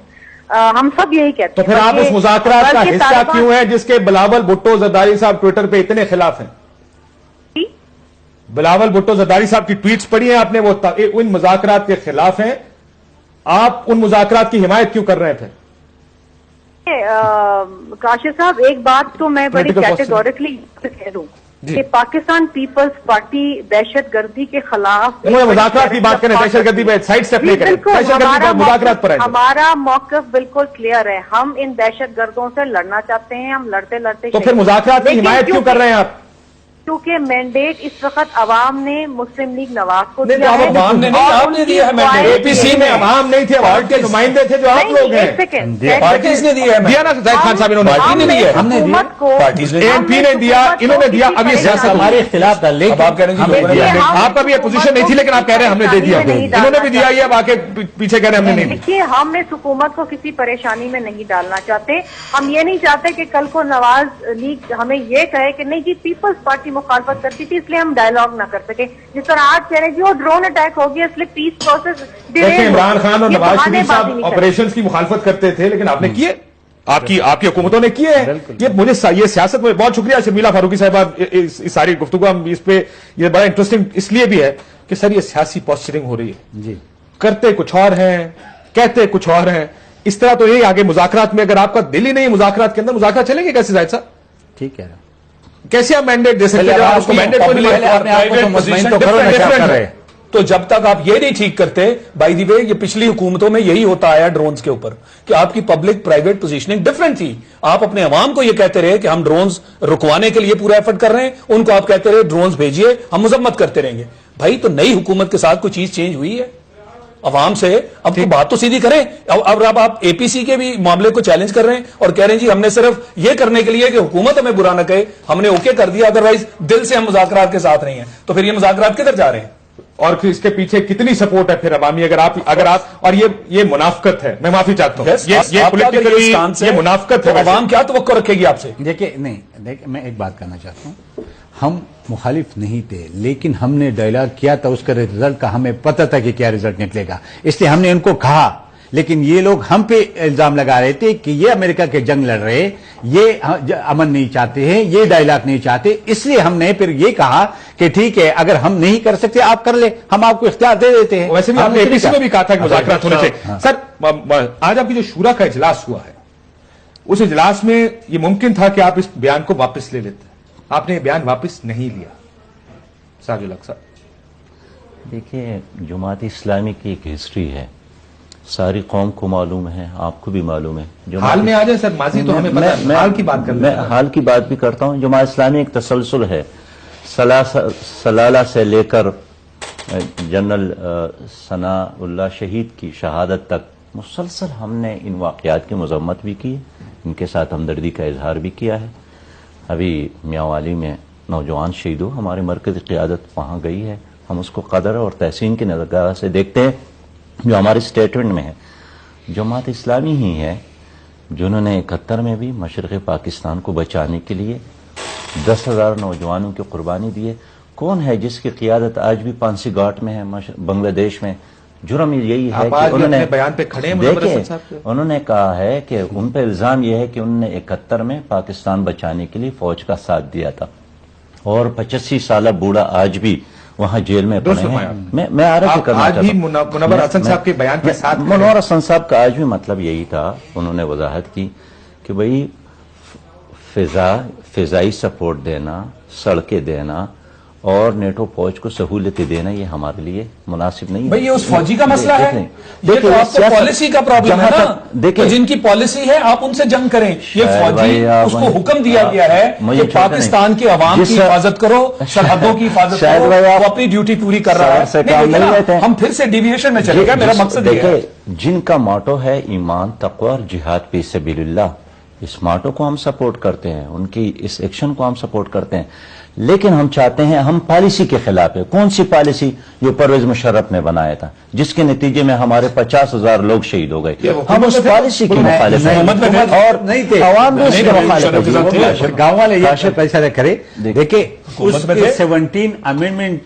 Speaker 9: ہم سب یہی کہتے ہیں.
Speaker 3: تو پھر آپ اس مذاکرات کا حصہ کیوں ہیں جس کے بلاول بھٹو زرداری صاحب ٹویٹر پہ اتنے خلاف ہیں؟ بلاول بھٹو زرداری صاحب کی ٹویٹس پڑھی ہیں آپ نے, وہ ان مذاکرات کے خلاف ہیں, آپ ان مذاکرات کی حمایت کیوں کر رہے تھے؟
Speaker 9: کاشف صاحب ایک بات تو میں بڑی کیٹیگوریکلی کہہ دوں کہ پاکستان پیپلز پارٹی دہشت گردی کے خلاف
Speaker 3: مذاکرات کی بات کریں, دہشت گردی پہ سائڈ اسٹیپ لے کریں, دہشت گردی پر مذاکرات پر
Speaker 9: ہمارا موقف بالکل کلیئر ہے. ہم ان دہشت گردوں سے لڑنا چاہتے ہیں, ہم لڑتے لڑتے.
Speaker 3: تو پھر مذاکرات کی حمایت کیوں کر رہے ہیں آپ؟
Speaker 9: کیونکہ مینڈیٹ اس وقت عوام نے مسلم لیگ نواز کو دیا
Speaker 6: ہے. عوام نے نہیں, آپ نے دیا ہے مینڈیٹ.
Speaker 3: اے پی سی میں عوام نہیں تھے, عوام کے نمائندے تھے جو آپ لوگ ہیں.
Speaker 6: پارٹیز نے دیا ہے,
Speaker 3: دیا نا زاہد خان صاحب, انہوں نے
Speaker 6: پارٹی نے دیا,
Speaker 9: ہم نے دیا,
Speaker 3: اے پی نے دیا, انہوں نے دیا. اب یہ سیاست
Speaker 5: ہمارے خلاف تھا, لیکن
Speaker 6: آپ کہہ رہے ہیں
Speaker 3: آپ کا بھی یہ پوزیشن نہیں تھی لیکن آپ کہہ رہے ہیں ہم نے دے دیا. انہوں نے بھی دیا, یہ اب آ کے پیچھے کہہ رہے ہیں ہم نے نہیں.
Speaker 9: دیکھیے ہم اس حکومت کو کسی پریشانی میں نہیں ڈالنا چاہتے. ہم یہ نہیں چاہتے کہ کل کو نواز لیگ ہمیں یہ کہے کہ نہیں جی پیپلز پارٹی مخالفت کرتی تھی اس لیے ہم ڈائیلاگ نہ کر سکے. جس طرح آج کہہ رہے جی وہ ڈرون اٹیک ہو گیا اس لیے پیس پروسیس.
Speaker 3: عمران خان اور نواز شریف صاحب آپریشنز کی مخالفت کرتے تھے لیکن آپ نے کیے, آپ کی حکومتوں نے کیے ہیں. یہ سیاست میں بہت شکریہ شرمیلا فاروقی صاحبہ, اس ساری گفتگو ہم اس پہ یہ بڑا انٹرسٹنگ اس لیے بھی ہے کہ سر یہ سیاسی پوسچرنگ ہو رہی ہے.
Speaker 5: جی
Speaker 3: کرتے کچھ اور ہیں, کہتے کچھ اور ہیں. اس طرح تو یہی آگے مذاکرات میں اگر آپ کا دل ہی نہیں مذاکرات کے اندر, مذاکرات چلیں گے کیسے زاہد صاحب؟
Speaker 5: ٹھیک ہے,
Speaker 3: کیسے آپ مینڈیٹ دے سکتے ہیں؟
Speaker 6: تو جب تک آپ یہ نہیں ٹھیک کرتے, بائی دی وے یہ پچھلی حکومتوں میں یہی ہوتا آیا ڈرونز کے اوپر کہ آپ کی پبلک پرائیویٹ پوزیشننگ ڈفرنٹ تھی. آپ اپنے عوام کو یہ کہتے رہے کہ ہم ڈرونز رکوانے کے لیے پورا ایفرٹ کر رہے ہیں, ان کو آپ کہتے رہے ڈرونز بھیجیے, ہم مذمت کرتے رہیں گے. بھائی تو نئی حکومت کے ساتھ کوئی چیز چینج ہوئی ہے عوام سے؟ اب تو بات تو سیدھی کریں. اب آپ اے پی سی کے بھی معاملے کو چیلنج کر رہے ہیں اور کہہ رہے ہیں جی ہم نے صرف یہ کرنے کے لیے کہ حکومت ہمیں برا نہ کہے ہم نے اوکے کر دیا, ادروائز دل سے ہم مذاکرات کے ساتھ نہیں ہیں. تو پھر یہ مذاکرات کدھر جا رہے ہیں؟
Speaker 3: اور پھر اس کے پیچھے کتنی سپورٹ ہے پھر عوامی؟ اگر آپ اور یہ منافقت ہے, میں معافی چاہتا ہوں, یہ پولیٹیکلی یہ منافقت ہے.
Speaker 6: عوام کیا توقع رکھے گی آپ سے؟
Speaker 5: دیکھیں نہیں دیکھ میں ایک بات کرنا چاہتا ہوں، ہم مخالف نہیں تھے، لیکن ہم نے ڈائلاگ کیا تھا، اس کا رزلٹ کا ہمیں پتہ تھا کہ کیا رزلٹ نکلے گا، اس لیے ہم نے ان کو کہا، لیکن یہ لوگ ہم پہ الزام لگا رہے تھے کہ یہ امریکہ کے جنگ لڑ رہے، یہ امن نہیں چاہتے ہیں، یہ ڈائلاگ نہیں چاہتے، اس لیے ہم نے پھر یہ کہا کہ ٹھیک ہے اگر ہم نہیں کر سکتے آپ کر لیں، ہم آپ کو اختیار دے دیتے ہیں۔
Speaker 3: ویسے بھی آپ نے اے پی سی میں بھی کہا تھا کہ مذاکرات ہونے چاہیے۔ سر آج آپ کی جو شورا کا اجلاس ہوا ہے، اس اجلاس میں یہ ممکن تھا کہ آپ اس بیان کو واپس لے لیتے، آپ نے یہ بیان واپس نہیں لیا۔ ساجد الحق صاحب،
Speaker 4: دیکھیے جماعت اسلامی کی ایک ہسٹری ہے، ساری قوم کو معلوم ہے، آپ کو بھی معلوم ہے۔
Speaker 3: حال میں آ جائے سر، ماضی تو ہمیں پتہ ہے، حال کی بات کر
Speaker 4: میں حال کی بات بھی کرتا ہوں۔ جماعت اسلامی ایک تسلسل ہے، سلالہ سے لے کر جنرل ثناء اللہ شہید کی شہادت تک مسلسل ہم نے ان واقعات کی مذمت بھی کی، ان کے ساتھ ہمدردی کا اظہار بھی کیا ہے۔ ابھی میاوالی میں نوجوان شہید ہو، ہمارے مرکزی قیادت وہاں گئی ہے، ہم اس کو قدر اور تحسین کی نظرگاہ سے دیکھتے ہیں۔ جو ہمارے اسٹیٹمنٹ میں ہے، جماعت اسلامی ہی ہے جنہوں نے 71 میں بھی مشرق پاکستان کو بچانے کے لیے 10,000 نوجوانوں کی قربانی دی ہے۔ کون ہے جس کی قیادت آج بھی پانسی گھاٹ میں ہے بنگلہ دیش میں؟ جرم یہی ہے کہ انہوں نے
Speaker 3: بیان پہ کھڑے ہیں،
Speaker 4: انہوں نے کہا ہے کہ ان پہ الزام یہ ہے کہ انہوں نے 71 میں پاکستان بچانے کے لیے فوج کا ساتھ دیا تھا، اور 85 سالہ بوڑھا آج بھی وہاں جیل میں پڑے ہیں۔ میں عرض کرنا چاہتا ہوں،
Speaker 3: منور حسن صاحب کے بیان کے ساتھ
Speaker 4: منور حسن صاحب کا آج بھی مطلب یہی تھا، انہوں نے وضاحت کی کہ بھئی فضائی سپورٹ دینا، سڑکیں دینا اور نیٹو فوج کو سہولتیں دینا یہ ہمارے لیے مناسب نہیں ہے۔
Speaker 6: بھئی یہ اس فوجی کا مسئلہ ہے، یہ تو آپ کو پالیسی کا پرابلم ہے نا، تو جن کی پالیسی ہے آپ ان سے جنگ کریں۔ یہ فوجی اس کو حکم دیا گیا ہے کہ پاکستان کے عوام کی حفاظت کرو، سرحدوں کی حفاظت کرو، وہ اپنی ڈیوٹی پوری کر رہا ہے۔ ہم پھر سے ڈیویشن میں چلے گا، میرا مقصد یہ ہے۔
Speaker 4: جن کا موٹو ہے ایمان، تقوی اور جہاد فی سبیل اللہ، اس موٹو کو ہم سپورٹ کرتے ہیں، ان کی اس ایکشن کو ہم سپورٹ کرتے ہیں، لیکن ہم چاہتے ہیں، ہم پالیسی کے خلاف ہے۔ کون سی پالیسی؟ جو پرویز مشرف نے بنایا تھا، جس کے نتیجے میں ہمارے 50,000 لوگ شہید ہو گئے۔ ہم اس پالیسی کی مخالف ہیں اور عوام بھی اس کے مخالف ہیں۔
Speaker 5: گاؤں والے یہ پیسہ نہ کرے۔ دیکھیں اس کے 17 امینڈمنٹ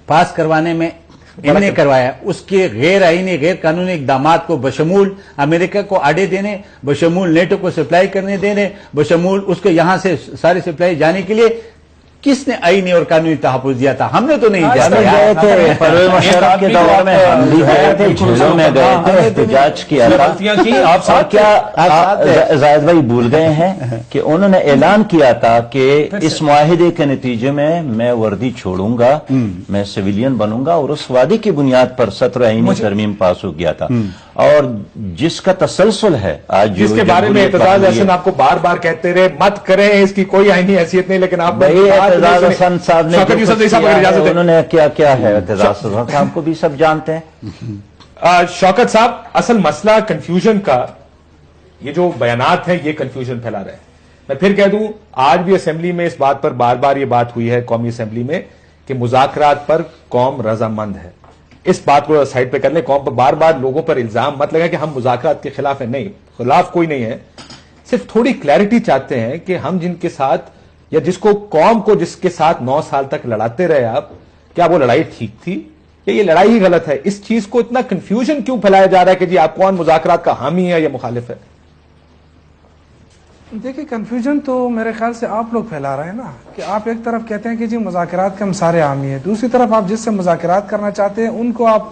Speaker 5: پاس کروانے میں انہوں نے کروایا، اس کے غیر آئینی غیر قانونی اقدامات کو بشمول امریکہ کو آڑے دینے، بشمول نیٹو کو سپلائی کرنے دینے، بشمول اس کو یہاں سے ساری سپلائی جانے کے لیے کس نے آئینی اور قانونی تحفظ دیا تھا؟ ہم نے تو نہیں دیا تھا۔
Speaker 4: پرویز مشرف کے دور میں ہم بھی گئے تھے، جھیلوں میں گئے تھے، احتجاج کیا تھا۔ اور کیا زاہد بھائی بھول گئے ہیں کہ انہوں نے اعلان کیا تھا کہ اس معاہدے کے نتیجے میں وردی چھوڑوں گا، میں سویلین بنوں گا، اور اس وعدے کی بنیاد پر 17 آئینی ترمیم پاس ہو گیا تھا، اور جس کا تسلسل ہے آج
Speaker 3: جس کے بارے میں اعتزاز احسن آپ کو بار بار کہتے رہے مت کریں، اس کی کوئی آئینی حیثیت نہیں، لیکن آپ
Speaker 4: اعتزاز حسن صاحب نے انہوں نے کیا ہے، اعتزاز حسن صاحب کو بھی سب جانتے ہیں۔
Speaker 3: شوکت صاحب، اصل مسئلہ کنفیوژن کا، یہ جو بیانات ہیں یہ کنفیوژن پھیلا رہے ہیں۔ میں پھر کہہ دوں، آج بھی اسمبلی میں اس بات پر بار بار یہ بات ہوئی ہے قومی اسمبلی میں کہ مذاکرات پر قوم رضامند ہے۔ اس بات کو سائڈ پہ کر لیں، قوم پر بار بار لوگوں پر الزام مت لگا کہ ہم مذاکرات کے خلاف ہیں، نہیں، خلاف کوئی نہیں ہے، صرف تھوڑی کلیئرٹی چاہتے ہیں کہ ہم جن کے ساتھ یا جس کو قوم کو جس کے ساتھ 9 سال تک لڑاتے رہے آپ، کیا وہ لڑائی ٹھیک تھی یا یہ لڑائی ہی غلط ہے؟ اس چیز کو اتنا کنفیوژن کیوں پھیلایا جا رہا ہے کہ جی آپ کون مذاکرات کا حامی ہے یا مخالف ہے؟
Speaker 8: دیکھیں کنفیوژن تو میرے خیال سے آپ لوگ پھیلا رہے ہیں نا، کہ آپ ایک طرف کہتے ہیں کہ جی مذاکرات کے ہم سارے حامی ہیں، دوسری طرف آپ جس سے مذاکرات کرنا چاہتے ہیں ان کو آپ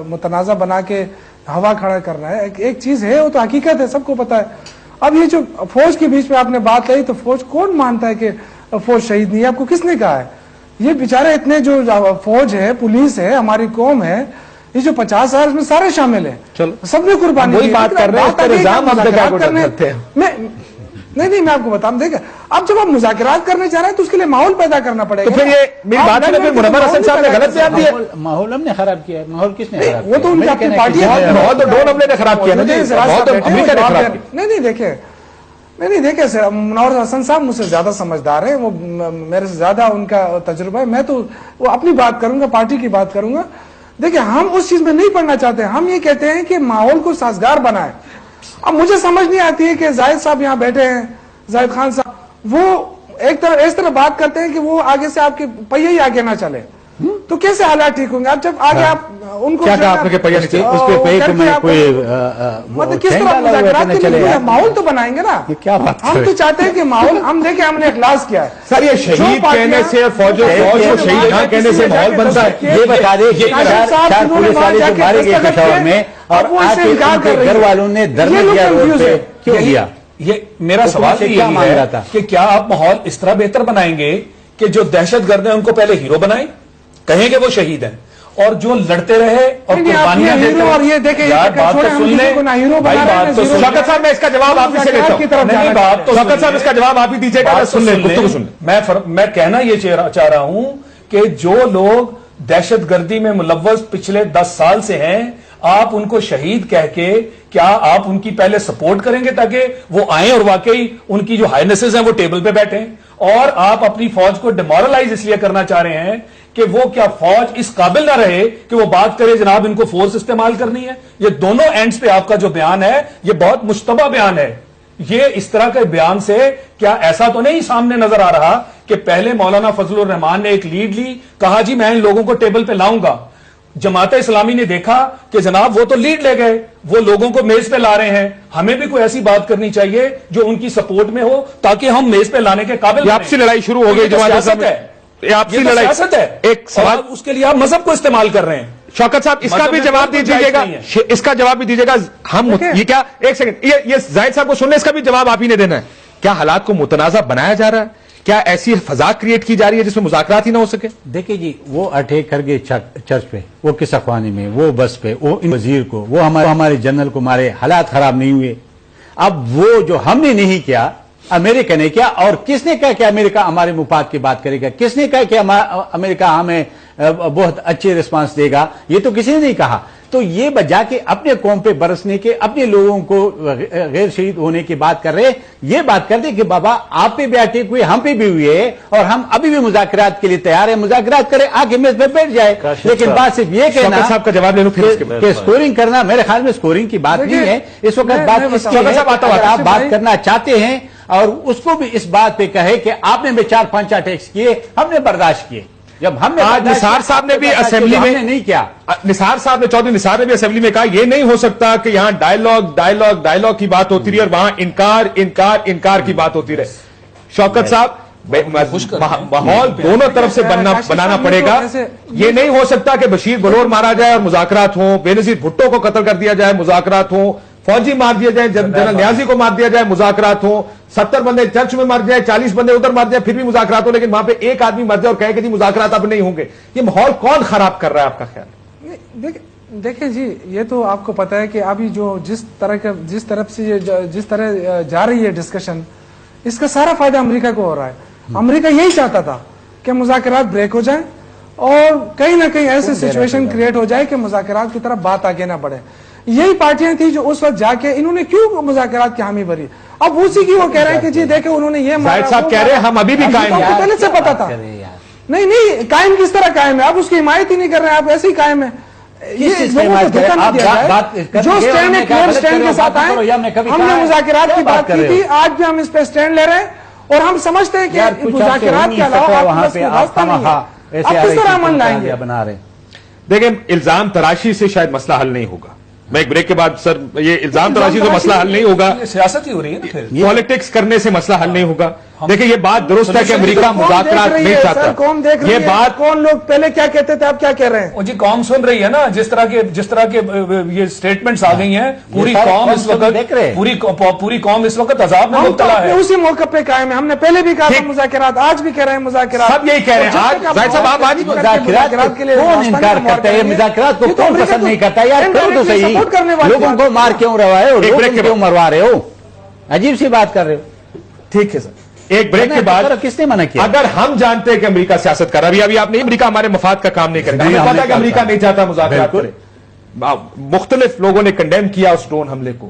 Speaker 8: متنازع بنا کے ہوا کھڑا کرنا ہے۔ ایک چیز ہے، وہ تو حقیقت ہے، سب کو پتا ہے۔ اب یہ جو فوج کے بیچ میں آپ نے بات کہی، تو فوج کون مانتا ہے کہ فوج شہید نہیں ہے؟ آپ کو کس نے کہا ہے؟ یہ بیچارے اتنے جو فوج ہے، پولیس ہے، ہماری قوم ہے، یہ جو 50,000 اس میں سارے شامل ہیں، سب نے قربانی دی۔
Speaker 3: بات کر رہے ہیں
Speaker 8: نہیں، میں آپ کو بتاؤں، دیکھیں اب جب آپ مذاکرات کرنے چاہ رہے ہیں تو اس کے لیے ماحول پیدا کرنا پڑے گا۔
Speaker 3: تو پھر یہ میری بات ہے، پھر منور حسن صاحب نے غلط بیان دیا۔
Speaker 5: ماحول ہم نے خراب کیا ہے، ماحول کس نے خراب کیا؟
Speaker 8: وہ تو ان کی اپنی پارٹی ہے،
Speaker 3: بہت ڈون ہم نے خراب کیا نا جی، بہت امریکہ نے خراب کیا۔
Speaker 8: نہیں دیکھیں منور حسن صاحب مجھ سے زیادہ سمجھدار ہیں، وہ میرے سے زیادہ ان کا تجربہ ہے، میں تو وہ اپنی بات کروں گا، پارٹی کی بات کروں گا۔ دیکھیں ہم اس چیز میں نہیں پڑنا چاہتے، ہم یہ کہتے ہیں کہ ماحول کو سازگار بنائے۔ اب مجھے سمجھ نہیں آتی ہے کہ زاہد صاحب یہاں بیٹھے ہیں، زاہد خان صاحب، وہ ایک طرح اس طرح بات کرتے ہیں کہ وہ آگے سے آپ کے پہیے ہی آگے نہ چلے، تو کیسے حالات ٹھیک ہوں گے؟ آپ جب آگے آپ ان کو
Speaker 3: کیا کہا آپ نے کہ پہیہ نہیں چلے؟
Speaker 5: اس پہ پہ
Speaker 8: کر
Speaker 5: کو
Speaker 8: کے
Speaker 5: میں
Speaker 8: آپ-
Speaker 5: کوئی
Speaker 8: مطلب کس طرح مذاکرات کے لیے ماحول تو بنائیں گے نا؟
Speaker 5: کیا بات
Speaker 8: ہم تو چاہتے ہیں کہ ماحول، ہم دیکھیں ہم نے اخلاص کیا ہے
Speaker 3: سر یہ شہید کہنے سے فوج کو شہید نہ کہنے سے ماحول بنتا ہے.
Speaker 5: یہ بتا دیں کہ چار پولیس والے جو مارے گئے پشاور میں، اور آج ان کے گھر والوں نے دھرنا دیا روڈ پہ، کیوں دیا؟
Speaker 6: یہ میرا سوال
Speaker 5: سے
Speaker 6: یہ
Speaker 5: کیا مانگ رہا
Speaker 6: ہے
Speaker 5: تھا؟
Speaker 6: کہ کیا آپ ماحول اس طرح بہتر بنائیں گے کہ جو دہشت گرد ہیں ان کو پہلے ہیرو بنائیں، کہیں کہ وہ شہید ہیں، اور جو لڑتے رہے اور
Speaker 8: نہیں، آپ
Speaker 6: قربانیاں
Speaker 8: یہ
Speaker 6: دیتے
Speaker 8: ہیرو اور
Speaker 6: رہے؟
Speaker 8: یہ دیکھیں،
Speaker 6: یار
Speaker 8: یہ
Speaker 6: بات تو
Speaker 8: چھوڑیں، ہم
Speaker 6: سن
Speaker 8: کسی
Speaker 6: لیں
Speaker 8: کو نہ ہیرو
Speaker 6: بھائی،
Speaker 8: بنا رہے ہیں،
Speaker 6: بات تو
Speaker 8: نہ
Speaker 6: سن
Speaker 8: زیرو۔
Speaker 3: شوکت صاحب میں اس کا جواب آپ ہی سے لیتا
Speaker 8: کی
Speaker 3: ہوں.
Speaker 8: طرف
Speaker 6: نہیں،
Speaker 8: جانا
Speaker 6: بات تو
Speaker 3: شوکت صاحب اس کا جواب آپ ہی دیجیے گا.
Speaker 6: بات تو
Speaker 3: سن لیں،
Speaker 6: سن لیں.
Speaker 3: گفتگو سن لیں.
Speaker 6: میں کہنا یہ چاہ رہا ہوں کہ جو لوگ دہشت گردی میں ملوث پچھلے 10 سال سے ہیں، آپ ان کو شہید کہہ کے کیا آپ ان کی پہلے سپورٹ کریں گے تاکہ وہ آئیں اور واقعی ان کی جو ہائنسز ہیں وہ ٹیبل پہ بیٹھیں؟ اور آپ اپنی فوج کو ڈیمورلائز اس لیے کرنا چاہ رہے ہیں کہ وہ کیا فوج اس قابل نہ رہے کہ وہ بات کرے جناب ان کو فورس استعمال کرنی ہے؟ یہ دونوں اینڈز پہ آپ کا جو بیان ہے یہ بہت مشتبہ بیان ہے. یہ اس طرح کے بیان سے کیا ایسا تو نہیں سامنے نظر آ رہا کہ پہلے مولانا فضل الرحمان نے ایک لیڈ لی، کہا جی میں ان لوگوں کو ٹیبل پہ لاؤں گا، جماعت اسلامی نے دیکھا کہ جناب وہ تو لیڈ لے گئے، وہ لوگوں کو میز پہ لا رہے ہیں، ہمیں بھی کوئی ایسی بات کرنی چاہیے جو ان کی سپورٹ میں ہو تاکہ ہم میز پہ لانے کے قابل
Speaker 3: یہ آپسی لڑائی شروع ہو گئی جماعت اسلامی
Speaker 6: ہے.
Speaker 3: یہ آپسی
Speaker 6: یہ تو
Speaker 3: لڑائی.
Speaker 6: سیاست ہے.
Speaker 3: ایک سوال
Speaker 6: اور اس کے لیے آپ مذہب کو استعمال کر رہے ہیں.
Speaker 3: شوکت صاحب اس کا
Speaker 6: مذہب
Speaker 3: بھی
Speaker 6: میں
Speaker 3: جواب
Speaker 6: کوئی
Speaker 3: دیجیے
Speaker 6: گنجائش
Speaker 3: گا،
Speaker 6: نہیں ہے.
Speaker 3: اس کا جواب بھی دیجیے گا. ہم یہ کیا ایک سیکنڈ یہ زاہد صاحب کو سننے، اس کا بھی جواب آپ ہی نے دینا ہے. کیا حالات کو متنازع بنایا جا رہا ہے؟ کیا ایسی فضا کریٹ کی جا رہی ہے جس میں مذاکرات ہی نہ ہو سکے؟
Speaker 5: دیکھیں جی، وہ اٹیک کر گئے چرچ پہ، وہ قصہ خوانی میں، وہ بس پہ، وہ ان وزیر کو، وہ ہمارے جنرل کو مارے، حالات خراب نہیں ہوئے. اب وہ جو ہم نے نہیں کیا، امریکہ نے کیا. اور کس نے کہا کہ امریکہ ہمارے مفاد کی بات کرے گا؟ کس نے کہا کہ امریکہ ہمیں بہت اچھے رسپانس دے گا؟ یہ تو کسی نے نہیں کہا. تو یہ بجا کے اپنے قوم پہ برسنے کے، اپنے لوگوں کو غیر شہید ہونے کی بات کر رہے، یہ بات کر دیں کہ بابا آپ پہ بھی اٹیک ہوئے، ہم پہ بھی ہوئے، اور ہم ابھی بھی مذاکرات کے لیے تیار ہیں. مذاکرات کرے، آگے میز پہ بیٹھ جائے. لیکن بات صرف یہ کہنا
Speaker 3: شوکت صاحب کا جواب لے لوں پھر اس کے بعد.
Speaker 5: کہ اسکورنگ کرنا، میرے خیال میں اسکورنگ کی بات نہیں ہے اس وقت. بات اس کی ہے کہ اگر آپ بات کرنا چاہتے ہیں اور اس کو بھی اس بات پہ کہے کہ آپ نے بھی 4-5 اٹیکس کیے، ہم نے برداشت کیے. جب ہم نے
Speaker 3: آج نثار صاحب نے بھی اسمبلی میں
Speaker 5: نہیں کیا،
Speaker 3: نثار صاحب نے، چودھری نثار نے بھی اسمبلی میں کہا یہ نہیں ہو سکتا کہ یہاں ڈائیلاگ کی بات ہوتی رہی اور وہاں انکار کی بات ہوتی رہے. شوکت صاحب ماحول دونوں طرف سے بنانا پڑے گا. یہ نہیں ہو سکتا کہ بشیر بلور مارا جائے اور مذاکرات ہوں، بے نظیر بھٹو کو قتل کر دیا جائے مذاکرات ہوں، فوجی مار دیا جائے، جنرل نیازی کو مار دیا جائے مذاکرات ہوں، 70 بندے چرچ میں مر جائے، 40 بندے ادھر مر جائے، پھر بھی مذاکرات ہو، لیکن وہاں پہ ایک آدمی مر جائے اور کہے کہ جی مذاکرات اب نہیں ہوں گے. یہ ماحول کون خراب کر رہا ہے آپ کا خیال؟
Speaker 8: دیکھیں جی، یہ تو آپ کو پتا ہے کہ ابھی جو جس طرح جا رہی ہے ڈسکشن، اس کا سارا فائدہ امریکہ کو ہو رہا ہے. امریکہ یہی چاہتا تھا کہ مذاکرات بریک ہو جائیں اور کہیں نہ کہیں ایسے سچویشن کریٹ ہو جائے کہ مذاکرات کی طرف بات آگے نہ بڑھے. یہی پارٹیاں تھیں جو اس وقت جا کے انہوں نے کیوں مذاکرات کی حامی بھری. اب اسی کی وہ کہہ رہے ہیں کہ جی دیکھیں انہوں نے یہ
Speaker 3: زاہد صاحب کہہ رہے ہیں ہم ابھی بھی قائم ہیں.
Speaker 8: پہلے سے پتا تھا. نہیں قائم کس طرح قائم ہے؟ آپ اس کی حمایت ہی نہیں کر رہے ہیں، آپ ایسے ہی قائم ہیں. یہ لوگوں کو دھوکہ نہ دیا جائے. جو اسٹینڈ ہے کلیئر اسٹینڈ کے ساتھ آئے. ہم نے مذاکرات کی بات کی تھی، آج بھی ہم اس پہ اسٹینڈ لے رہے ہیں اور ہم سمجھتے ہیں کہ مذاکرات کے علاوہ راستہ نہیں ہے. آپ کس طرح عمل لائیں گے؟
Speaker 3: دیکھیں الزام تراشی سے شاید مسئلہ حل نہیں ہوگا. میں ایک بریک کے بعد سر یہ الزام تراشی سے مسئلہ حل نہیں ہوگا،
Speaker 6: سیاست ہی ہو رہی ہے نا پھر.
Speaker 3: پالیٹکس کرنے سے مسئلہ حل نہیں ہوگا. دیکھیں یہ بات درست ہے کہ امریکہ مذاکرات نہیں چاہتا.
Speaker 8: کون دیکھ رہی
Speaker 3: یہ
Speaker 8: ہے؟
Speaker 3: بات
Speaker 8: کون لوگ پہلے کیا کہتے تھے، اب کیا کہہ رہے ہیں؟
Speaker 6: جی قوم سن رہی ہے نا، جس طرح کے یہ سٹیٹمنٹس آ گئی ہیں. پوری قوم اس وقت عذاب میں
Speaker 8: ہم تو
Speaker 6: مبتلا
Speaker 8: اپنے
Speaker 6: ہے.
Speaker 8: اسی موقع پہ قائم ہیں. ہم نے پہلے بھی کہا تھا مذاکرات، آج بھی کہہ رہے ہیں مذاکرات.
Speaker 3: سب یہی کہہ رہے ہیں. آج زاہد صاحب آپ آج
Speaker 5: مذاکرات کے لیے کون انکار کرتا ہے؟ مذاکرات کو کون پسند نہیں کرتا؟ یار کرو تو صحیح. لوگوں کو مار کیوں رہے ہو؟ لوگوں کیوں مروا رہے ہو؟ عجیب سی بات کر رہے ہو.
Speaker 3: ٹھیک ہے سر، ایک بریک کے بعد
Speaker 5: کس نے منع کیا؟
Speaker 3: اگر ہم جانتے ہیں کہ امریکہ سیاست کر رہا ہے، ابھی آپ نے امریکہ ہمارے مفاد کا کام نہیں کرتا، ہمیں پتا کہ امریکہ نہیں چاہتا مذاکرات کرے. مختلف لوگوں نے کنڈیم کیا اس ڈرون حملے کو.